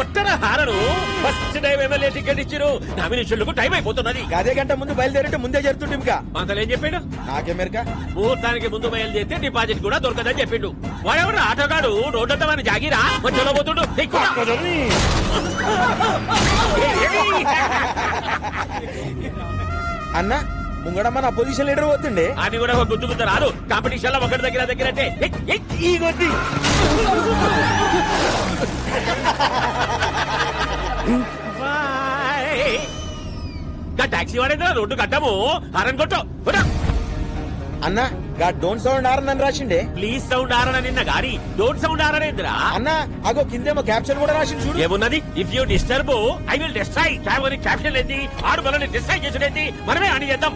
కొట్టరా horn. First time MLA ticket ఇచ్చిరు. నామినేషన్లకు టైం అయిపోతున్నది. అదే గంట ముందు బయలుదేరింటే ముందే జరుగుతుంది. ఇంకా అంతలో ఏం చెప్పాడు? నాకేమెరక. ముహూర్తానికి ముందు బయలుదేరితే డిపాజిట్ కూడా దొరకదని చెప్పిండు. వాడెవడు ఆటోగాడు రోడ్డంతా మన జాగిరా మధ్యలో పోతుండు. అన్న ముంగడ మన అపోజిషన్ లీడర్ పోతుండే. అని కూడా గుర్తుకుంటా రాదు. కాంపిటీషన్ లో ఒకటి దగ్గర అంటే ఈ కొద్ది టాక్సీ వాడేదా రోడ్డు కట్టాము. హారన్ కొట్టు. అన్న గా డోంట్ సౌండ్ ఆరన్ అని రాసిండే. ప్లీజ్ సౌండ్ ఆరన నిన్న గాని డోంట్ సౌండ్ ఆరనేంద్రా. అన్న అగో కిందేమో క్యాప్షన్ కూడా రాసింది చూడు. ఏమున్నది? If you disturb I will destroy. Caption ఏంటి? ఆడు మనల్ని డిస్ట్రాయ్ చేసుడేంటి? మనమే అని చేద్దాం.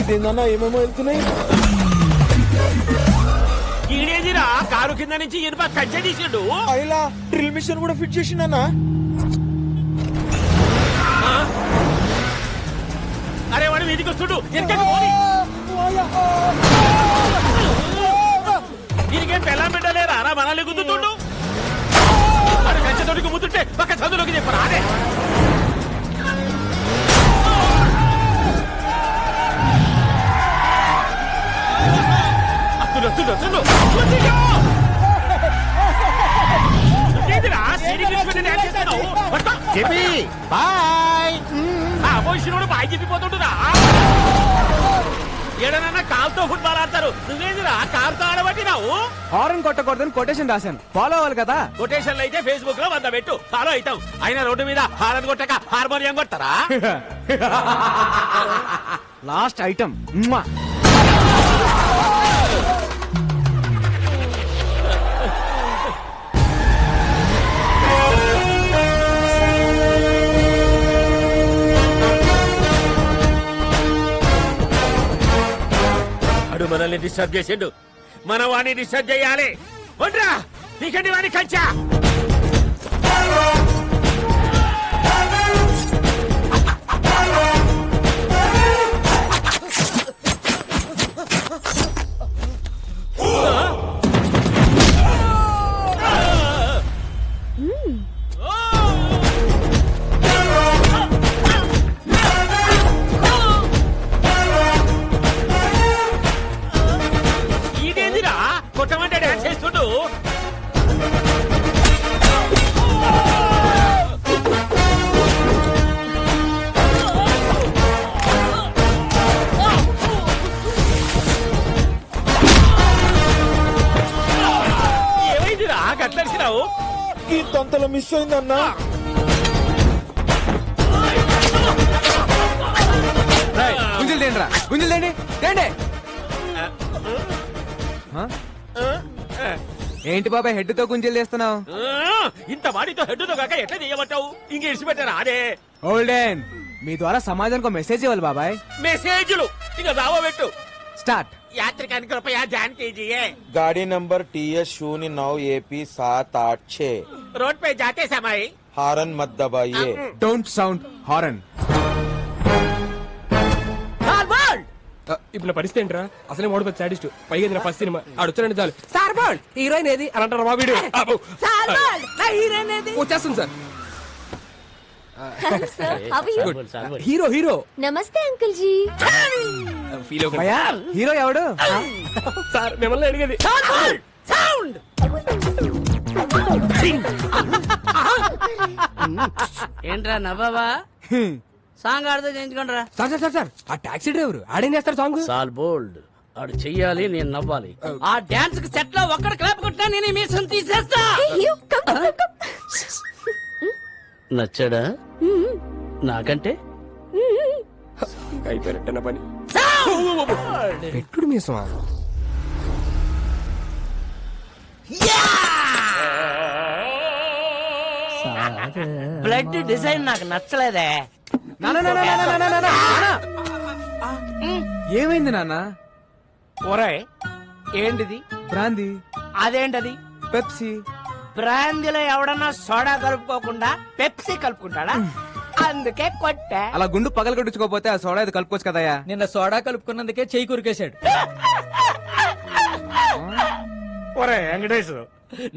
ఇదేందన్నా ఏమేమో వెళ్తున్నాయి. ఈడేదిరా కారు కింద నుంచి ఇనుప కచ్చే తీసిండు. అయిలా డ్రిల్ మిషన్ కూడా ఫిట్ చేసిండన్నా. అరే వాడు వీధికి వస్తుడు. దీనికేం పెళ్ళం పెట్టలేరా? రా మనల్ని గుద్దుతుండు. వాడు కంచెతోటికి ముద్దుంటే పక్క చదువులోకి చెప్పరా. అదే బాయ్ చెప్పిపోతుంటురా. ఏడనన్నా కాల్తో ఫుట్బాల్ ఆడతారు. నువ్వేందిరా కారుతో ఆడబట్టినావు? హారన్ కొట్టకూడదని కొటేషన్ రాశాను. ఫాలో అవ్వాలి కదా. కొటేషన్లు అయితే ఫేస్బుక్ లో 100 పెట్టు, ఫాలో అవుతాం. అయినా రోడ్డు మీద హారన్ కొట్టక హార్మోనియం కొడతారా? Last item. అడు మనల్ని డిస్టర్బ్ చేసిండు. మనం వాడిని డిస్టర్బ్ చేయాలి. ఒంట్రా నీకండి వాడిని కంచా. కొట్టమంటే డాన్స్ చేస్తుండు. ఏమైందిరా గట్లరిసినావు? ఈ తొంతలో మిస్ అయిందన్నా. గుంజలు తేండిరా, గుంజలు తేండి తేండి. ఏంటి బాబాయ్ హెడ్ తో గుంజలు చేస్తున్నావు? ఇంత వాడితో హెడ్ తో కాక ఎట్లా చేయమంటావు? ఇంక ఇడిచిపెట్టారా? అదే ఓల్డెన్ మీ ద్వారా సమాజానికి మెసేజ్ ఇవ్వాలి బాబాయ్. మెసేజ్లు ఇక రావబెట్టు. స్టార్ట్. యాత్రికానికి రూపాయ జాన్ कीजिए. गाड़ी नंबर TS09 AP 786. रोड पे जाते समय हारन मत दबाइए. Don't sound horn. ఇప్పుడు నా పరిస్థితి ఏంట్రా? అసలే మోడల్ పెద్ద సాడిస్ట్. పైగా నా ఫస్ట్ సినిమా ఆడు వచ్చారంటే చాలు సార్ బాల్ హీరోయిన్ ఏది అని అంటారు. మా వీడియో వచ్చేస్తుంది సార్. Hero hero. నమస్తే అంకుల్ జీ. ఫీల్ హీరో ఎవడు? సార్ మిమ్మల్ని అడిగేది. ఏంట్రా నవ్వావా? సాంగ్ ఆడితే చేయించుకోండి రా. సార్ సార్ సార్ సార్ ఆ టాక్సీ డ్రైవర్ ఆడేం చేస్తారు సాంగ్? సాల్ బోల్డ్ ఆడు చెయ్యాలి, నేను నవ్వాలి. ఆ డాన్స్ కి సెట్ లో ఒక్కడ క్లాప్ కొట్టినా నేను మీసం తీసేస్తా. నచ్చాడా? నాకంటే అయిపోయినట్టు పని. పెట్టుడు మీసమా? బ్లడ్ డిజైన్ నాకు నచ్చలేదే. ఏమైంది నాన్న? ఒరే ఏంటిది? బ్రాందీ. అదేంటది? పెప్సీ. బ్రాందీలో ఎవడన్నా సోడా కలుపుకోకుండా పెప్సీ కలుపుకుంటాడా? అందుకే కొట్టా. అలా గుండు పగలు కొట్టించుకోపోతే ఆ సోడా ఇది కలుపుకోవచ్చు కదయ్యా. నిన్న సోడా కలుపుకున్నందుకే చెయ్యి కురికేశాడు. ఒరే వెంకటేష్,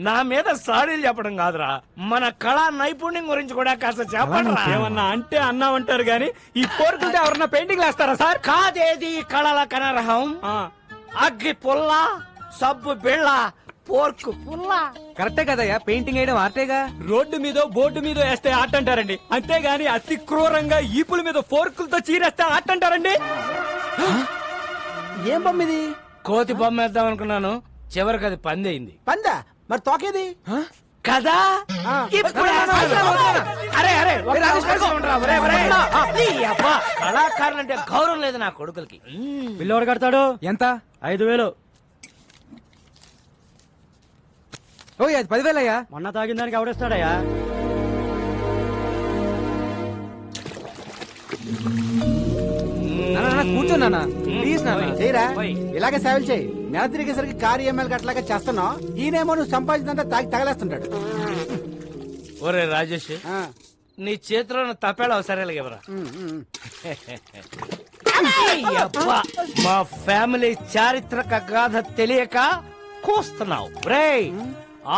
నా మీద సాడీలు చెప్పడం కాదురా, మన కళా నైపుణ్యం గురించి కూడా కాస్త చెప్పండి. ఏమన్నా అంటే అన్నామంటారు గాని ఈ కోరుకుంటే ఎవరన్నా పెయింటింగ్ వేస్తారా సార్? కాదేది కళల కనరహం, అగ్గి పుల్ల, సబ్బు బిళ్ళ, పోర్కు పుల్ల. కరెక్టే కదయ్యా, పెయింటింగ్ వేయడం ఆర్టేగా. రోడ్డు మీద బోర్డు మీద వేస్తే ఆట అంటారండి, అంతేగాని అతి క్రూరంగా ఈపుల మీద ఫోర్కులతో చీరేస్తే ఆట అంటారండి. ఏం బొమ్మిది? కోతి బొమ్మ వేద్దాం అనుకున్నాను, చివరికి అది పంది అయింది. పందా? మరి తోకేది? కదా ఇప్పుడు అరే అరే ఒక్క అవకాశం ఉండరా, ఒరే, ఒరే. నీ అబ్బా, కళాకారులంటే గౌరవం లేదు నా కొడుకులకి. బిల్లు ఎవరు కడతాడు? ఎంత? 5,000. ఓ అది 10,000 అయ్యా. మొన్న తాగిన దానికి ఎవడేస్తాడయ్యా? కూర్చో నాన్న, ప్లీజ్ నాన్న. చేయరా, ఇలాగే సేవలు చేయి. నెల తిరిగేసరికి కారు ఈఎంఐలు అట్లాగే చేస్తున్నావు. ఈయనేమో నువ్వు సంపాదించినంత తాగి తగలేస్తుంటాడు. ఒరే రాజేష్, ఆ, నీ చేతిలో ఉన్న తపేళ అవసరాలు ఇవ్వరా. అబ్బా, మా ఫ్యామిలీ చారిత్రక గాథ తెలియక కూస్తున్నావు రే.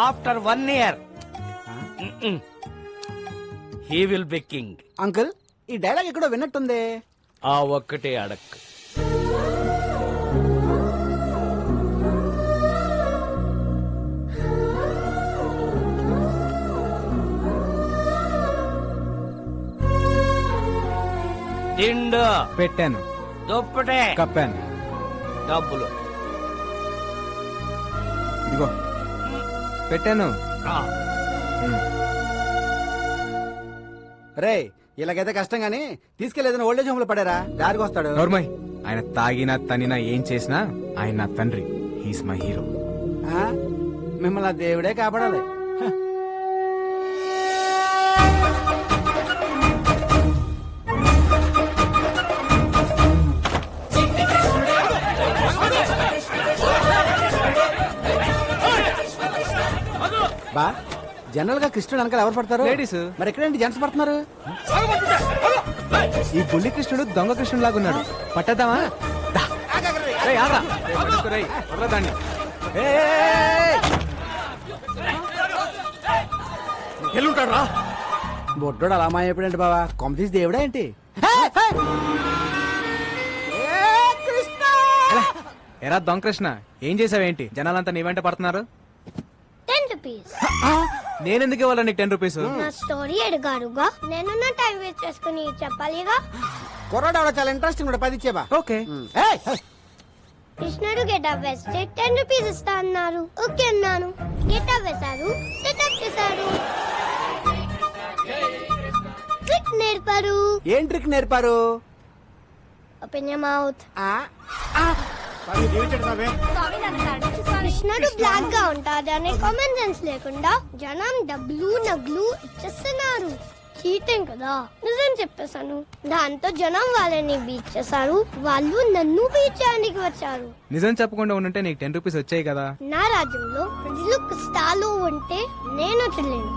After 1 year he will be king. Uncle, ఈ డైలాగ్ ఎక్కడో విన్నట్టుంది. ఆ ఒక్కటే అడక్. దిండు పెట్టాను, దుప్పటే కప్పాను, డబ్బులు ఇదిగో పెట్టాను. ఆ, రే, ఇలాగైతే కష్టం గానీ తీసుకెళ్లేదని ఓల్డేజ్ హోమ్ లో పడారా, దారికి వస్తాడు. నోర్మయ్, ఆయన తాగినా తనినా ఏం చేసినా ఆయన నా తండ్రి. He's my hero. ఆ, మిమ్మల్ని ఆ దేవుడే కాపాడాలి. బా, జనరల్ గా కృష్ణుడు వెనకాల ఎవరు పడతారు? లేడీస్. మరి ఎక్కడేంటి జెంట్స్ పడుతున్నారు? ఈ బుల్లి కృష్ణుడు దొంగ కృష్ణుడు లాగున్నాడు, పట్టద్దామా? దా. రేయ్, ఆగ్రా. రేయ్, పట్టుకో రేయ్, వదలరా దాన్ని. ఎల్లుంటాడు రా. బొడ్డోడు అలా మాయపడండి బావా, కొమ్మ తీసి దేవుడా ఏంటి? ఎలా? ఎరా దొంగ కృష్ణ, ఏం చేసావేంటి? జనాలంతా నీ వెంట పడుతున్నారు. 10 rupees. నేనెందుకు ఇవ్వాలి నీకు 10 రూపీస్? నా స్టోరీ అడిగారుగా, నేను నా టైం వేస్ట్ చేసుకుని చెప్పాలిగా. కుర్రాడు చాలా ఇంట్రెస్టింగ్ కూడా 10 ఇచ్చేబా. ఓకే. కృష్ణుడు గెటప్ వేస్తే 10 రూపీస్ ఇస్తా అన్నారు. ఓకే అన్నాను. గెటప్ వేశారు, సెటప్ చేశారు, ట్రిక్ నేర్పారు. ఏం ట్రిక్ నేర్పారు? Open your mouth. ఆ, కృష్ణుడు బ్లాక్ గా ఉంటాడనే కామన్ సెన్స్ లేకుండా జనం డబ్బులు నగ్లు ఇచ్చేస్తున్నారు. చీటింగ్ కదా. నిజం చెప్పేశాను. దాంతో జనం వాళ్ళని బీచ్ చేశారు, వాళ్ళు నన్ను బీచ్ చేయడానికి వచ్చారు. నిజం చెప్పకుండా ఉండుంటే నీకు 10 రూపీస్ వచ్చాయి కదా. నా రాజ్యంలో ప్రజలు కష్టాలు ఉంటే నేను చెల్లేను.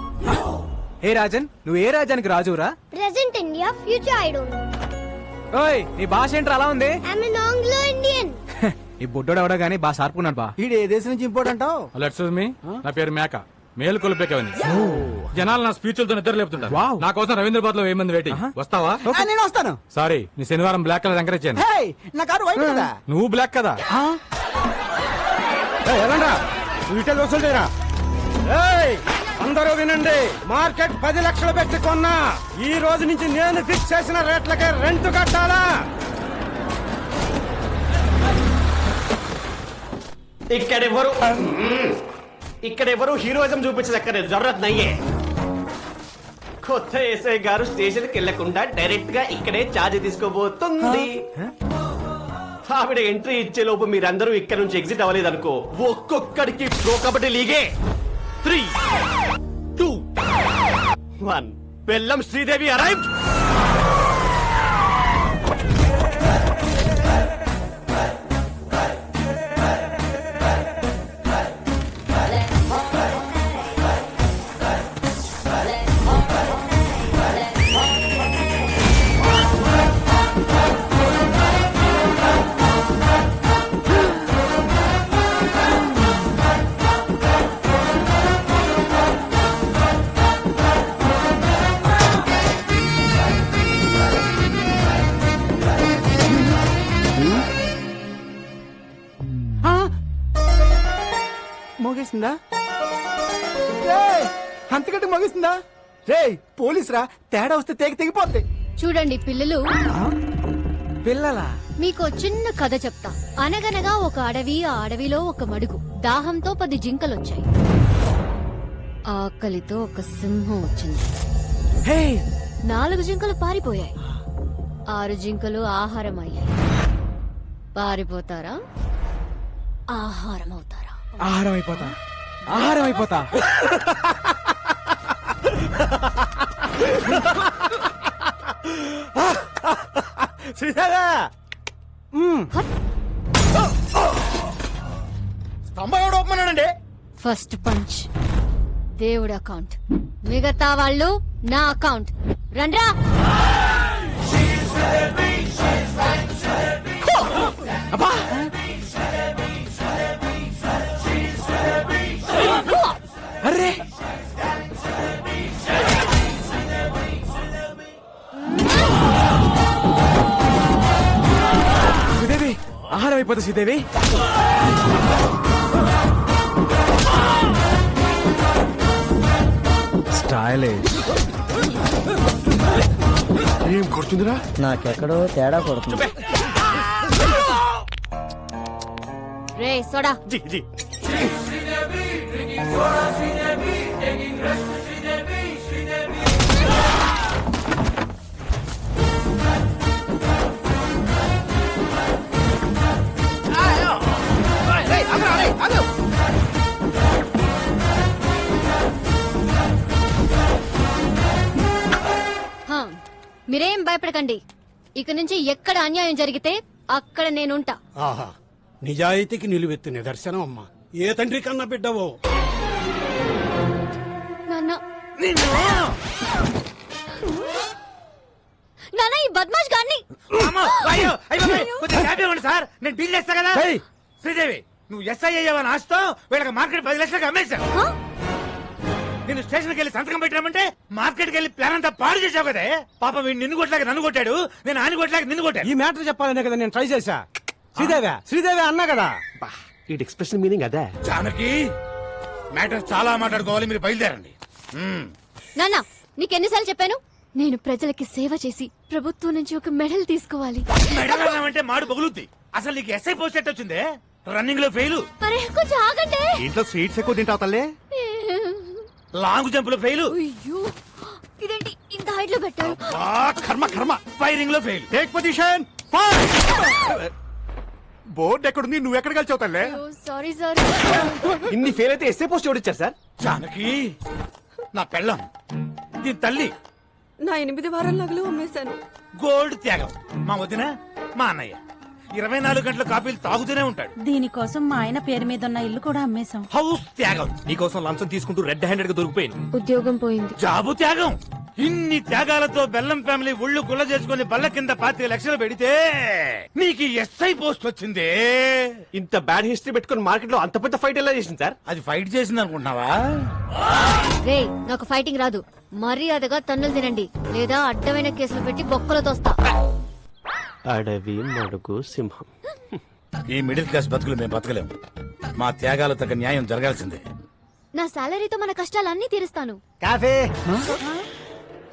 ఏ రాజన్, నువ్వు ఏ రాజ్యానికి రాజురా? Present India, future I don't know. ఓయ్, నీ భాష ఏంట్రా అలా ఉంది? I'm an Anglo Indian. ఈ బుడ్డోడు ఎవడో గానీ బాగా సార్పుకున్నాడు బా. ఈడు ఏ దేశం నుంచి ఇంపోర్ట్ అంటావు? ఎక్స్క్యూజ్ మీ, నా పేరు మేక, మేలు కొలిపేకవని. జనాలు నా స్పీచ్లతో నిద్ర లేపుతుంటారు. వావ్. నా కోసం రవీంద్రబాద్ లో 1000 మంది వెయిటింగ్. వస్తావా? ఆ, నేను వస్తాను. సారీ, నీ శనివారం బ్లాక్ కలర్ ఎంకరేజ్ చేయను. హే, నా కారు వైట్ కదా. నువ్వు బ్లాక్ కదా. వసూలు చేయరా. అందరూ వినండి, మార్కెట్ 10 లక్షలు పెట్టి కొన్నా. ఈ రోజు నుంచి నేను ఫిక్స్ చేసిన రేట్లకే రెంట్ కట్టాలా? ఇక్కడెవరు హీరోయిజం చూపించదక్కర్లేదు, జరూరత్ నయ్యే. కొత్త ఎస్ఐ గారు స్టేషన్ కి వెళ్లకుండా డైరెక్ట్ గా ఇక్కడే ఛార్జ్ తీసుకోబోతుంది. ఆవిడ ఎంట్రీ ఇచ్చే లోపు మీరందరూ ఇక్కడ నుంచి ఎగ్జిట్ అవ్వలేదనుకో, ఒక్కొక్కడికి ప్రో కబడ్డీ లీగే 3, 2, 1. బెల్లం శ్రీదేవి అరైవ్డ్. మోగేసిందా అంతకంటే మోగేసిందా రే పోలీస్ రా తేడా వస్తే తెగిపోద్ది చూడండి పిల్లలు, పిల్లలా? మీకు చిన్న కథ చెప్తా. అనగనగా ఒక అడవి, ఆ అడవిలో ఒక మడుగు. దాహంతో 10 జింకలొచ్చాయి. ఆకలితో ఒక సింహం వచ్చింది. 4 జింకలు పారిపోయాయి. 6 జింకలు ఆహారం అయ్యాయి. పారిపోతారా, ఆహారం అవుతారా? ఆహారం అయిపోతా, ఆహారం అయిపోతా. శ్రీదేవా స్తంభం ఎవడు ఒప్పమన్నాడండి ఫస్ట్ పంచ్ దేవుడి అకౌంట్, మిగతా వాళ్ళు నా అకౌంట్. రండ్రా. అరే శ్రీదేవి, ఆహారం అయిపోతా శ్రీదేవి. స్టైల్ ఏం కొడుతుందిరా? నాకెక్కడో తేడా కొడుతుంది. రే సోడా. జీ జీ హా, మీరేం భయపడకండి. ఇక నుంచి ఎక్కడ అన్యాయం జరిగితే అక్కడ నేనుంటా. ఆహా, నిజాయితీకి నిలువెత్తు నిదర్శనం అమ్మా. ఏ తండ్రి కన్నా బిడ్డవో. నాన్న, నాన్న ఈ బద్మాష్ గాన్ని. సార్ నేను డీల్ చేస్తా కదా. శ్రీదేవి, నువ్వు ఎస్ఐ అయ్యావని ఆశతో వీళ్ళకి మార్కెట్ 10 లక్షలకు అమ్మేశావు. నేను స్టేషన్కి వెళ్ళి సంతకం పెట్టామంటే మార్కెట్కి వెళ్ళి ప్లాన్ అంతా పాడు చేసావు కదే. పాప వీడు నిన్ను కొట్లాగా నన్ను కొట్టాడు, నేను ఆయన కొట్లాగా నిన్ను కొట్టాను. ఈ మ్యాటర్ చెప్పాలనే కదా నేను ట్రై చేశా. శ్రీదేవి అన్నా కదా. ఈ ఎక్స్ప్రెషన్ మీనింగ్ అదే. జానకి, మ్యాటర్ చాలా మాట్లాడుకోవాలి, మీరు బయలుదేరండి. నాన్న, నీకెన్నిసార్లు చెప్పాను? నేను ప్రజలకి సేవ చేసి ప్రభుత్వం నుంచి ఒక మెడల్ తీసుకోవాలి. మెడల్ అన్నామంటే మాడు పగులుద్ది. అసలు నీకు ఎస్ఐ పోస్ట్ ఎట్ వచ్చిందే? రన్నింగ్ లో ఫెయిల్, అరే కొంచెం ఆగండి. ఇంట్లో స్వీట్స్ ఎక్కువ తింటావు తల్లే. లాంగ్ జంప్ లో ఫెయిల్, అయ్యో, ఇదేంటి ఇంత హైట్ లో పెట్టారు? కర్మ ఫైరింగ్ లో ఫెయిల్. Take position. బోర్డు ఎక్కడుంది? నువ్వు ఎక్కడ కలిసావు తల్లే? Sorry sir. ఇన్ని ఫెయిల్ అయితే ఎస్ఏ పోస్ట్ ఎవరిచ్చారు సార్? జానకి, నా పెళ్ళం, దీని తల్లి, నా 8 వారాల నగలు అమ్మేశాను. గోల్డ్ త్యాగం. మా వదిన, మా అన్నయ్య 24 గంటల కాఫీలు తాగుతూనే ఉంటాడు. దీనికోసం మా ఆయన పేరు మీద ఉన్న ఇల్లు కూడా అమ్మేశాం. హౌస్ త్యాగం. నీకోసం లంచం తీసుకుంటూ రెడ్ హ్యాండెడ్ గా దొరికిపోయింది. ఉద్యోగం పోయింది. జాబు త్యాగం. ఇన్ని త్యాగాలతో బెల్లం ఫ్యామిలీ ఒళ్ళు గుల్ల చేసుకుని బల్ల కింద 25 లక్షలు పెడితే నీకు ఎస్ఐ పోస్ట్ వచ్చిందే. ఇంత బ్యాడ్ హిస్టరీ పెట్టుకుని మార్కెట్ లో అంత పెద్ద ఫైట్ ఎలా చేసింది సార్? అది ఫైట్ చేసింది అనుకుంటున్నావా? రే, నాకు ఫైటింగ్ రాదు. మర్యాదగా తన్నులు తినండి, లేదా అడ్డమైన కేసులు పెట్టి బొక్కలు తోస్తా. అడవి, మడుగు, సింహం. ఈ మిడిల్ క్లాస్ బతుకులు మేము బతకలేము. మా త్యాగాలు తగ్గ న్యాయం జరగాల్సిందే. నా సాలరీతో మన కష్టాలన్నీ తీరుస్తాను. కాఫీ.